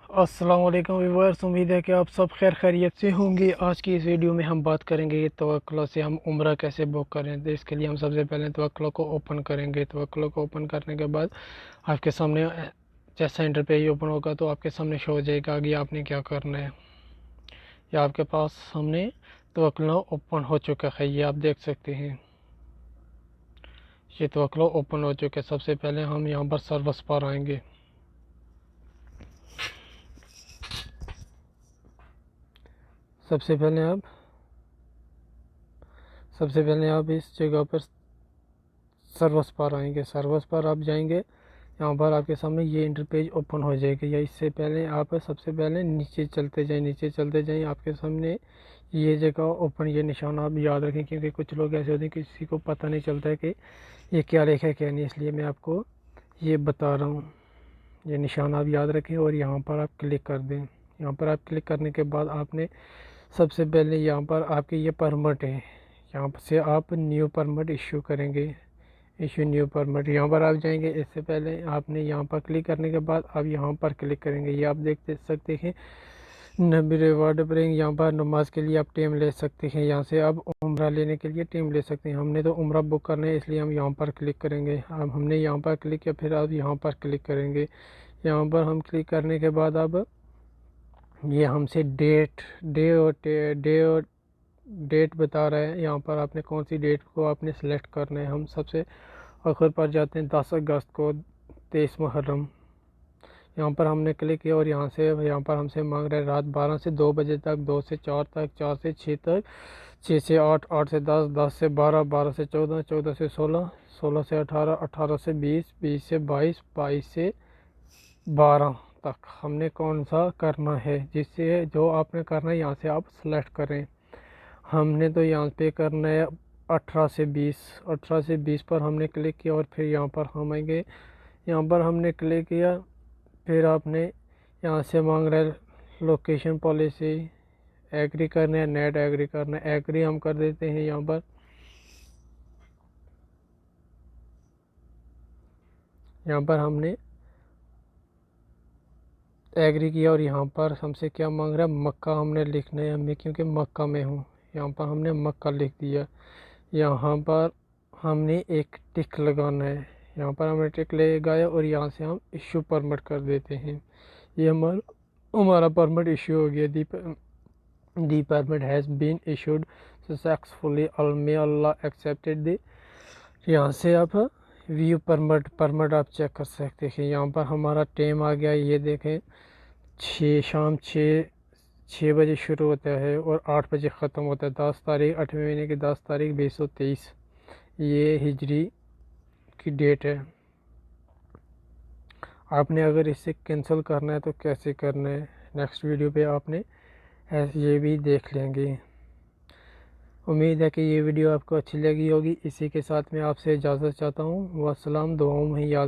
अस्सलाम वालेकुम व्यूअर्स, उम्मीद है कि आप सब खैर खैरियत से होंगे। आज की इस वीडियो में हम बात करेंगे तवक्कुल से हम उम्रा कैसे बुक करें। तो इसके लिए हम सबसे पहले तवक्कुल को ओपन करेंगे। तवक्कुल को ओपन करने के बाद आपके सामने जैसा इंटरपेज ओपन होगा तो आपके सामने शो हो जाएगा कि आपने क्या करना है। या आपके पास सामने तवक्कुल ओपन हो चुका है, ये आप देख सकते हैं। ये तवक्कुल ओपन हो चुका है। सबसे पहले हम यहाँ पर सर्विस पर आएंगे। सबसे पहले आप इस जगह पर सर्विस पर आएंगे। सर्विस पर आप जाएंगे, यहाँ पर आपके सामने ये इंटरपेज ओपन हो जाएगा। या इससे पहले आप सबसे पहले नीचे चलते जाएं, आपके सामने ये जगह ओपन, ये निशान आप याद रखें, क्योंकि कुछ लोग ऐसे होते हैं किसी को पता नहीं चलता है कि ये क्या लिखा है क्या नहीं, इसलिए मैं आपको ये बता रहा हूँ। ये निशान आप याद रखें और यहाँ पर आप क्लिक कर दें। यहाँ पर आप क्लिक करने के बाद आपने सबसे पहले यहाँ पर आपके ये परमिट है, यहाँ से आप न्यू परमिट इशू करेंगे। इशू न्यू परमिट, यहाँ पर आप जाएंगे। इससे पहले आपने यहाँ पर क्लिक करने के बाद आप यहाँ पर क्लिक करेंगे। ये आप देख सकते हैं नबी रिवार्ड प्रेइंग, यहाँ पर नमाज के लिए आप टीम ले सकते हैं। यहाँ से आप उम्रा लेने के लिए टीम ले सकते हैं। हमने तो उम्रा बुक करना है, इसलिए हम यहाँ पर क्लिक करेंगे। अब हमने यहाँ पर क्लिक किया, फिर आप यहाँ पर क्लिक करेंगे। यहाँ पर हम क्लिक करने के बाद अब ये हमसे डेट बता रहा है। यहाँ पर आपने कौन सी डेट को आपने सेलेक्ट करना है। हम सबसे आखिर पर जाते हैं 10 अगस्त को 23 मुहर्रम। यहाँ पर हमने क्लिक किया और यहाँ पर हमसे मांग रहा है रात 12 से 2 बजे तक, 2 से 4 तक, 4 से 6 तक, 6 से 8, 8 से 10, 10 से 12, 12 से 14, 14 से 16, 16 से 18, 18 से 20, 20 से 22, 22 से 12 तक हमने कौन सा करना है। जिससे जो आपने करना है यहाँ से आप सेलेक्ट करें। हमने तो यहाँ पे करना है 18 से 20, 18 से 20 पर हमने क्लिक किया और फिर यहाँ पर हम आएंगे। यहाँ पर हमने क्लिक किया, फिर आपने यहाँ से मांग रहा है लोकेशन पॉलिसी, एग्री करना है, नेट एग्री करना है। एग्री हम कर देते हैं। यहाँ पर हमने एग्री किया और यहाँ पर हमसे क्या मांग रहा है, मक्का हमने लिखना है हमें, क्योंकि मक्का में हूँ। यहाँ पर हमने मक्का लिख दिया। यहाँ पर हमने एक टिक लगाना है। यहाँ पर हमने टिक लगाया और यहाँ से हम इशू परमिट कर देते हैं। ये हमारा परमिट इशू हो गया। The permit has been issued successfully, may Allah accepted दी। यहाँ से आप व्यू परमिट आप चेक कर सकते हैं। यहाँ पर हमारा टाइम आ गया, ये देखें, शाम 6 बजे शुरू होता है और 8 बजे ख़त्म होता है। 10 तारीख 8वें महीने की 10 तारीख 2023 ये हिजरी की डेट है। आपने अगर इसे कैंसिल करना है तो कैसे करना है, नेक्स्ट वीडियो पे आपने ये भी देख लेंगे। उम्मीद है कि ये वीडियो आपको अच्छी लगी होगी। इसी के साथ मैं आपसे इजाज़त चाहता हूँ। वस्सलाम, दुआओं में याद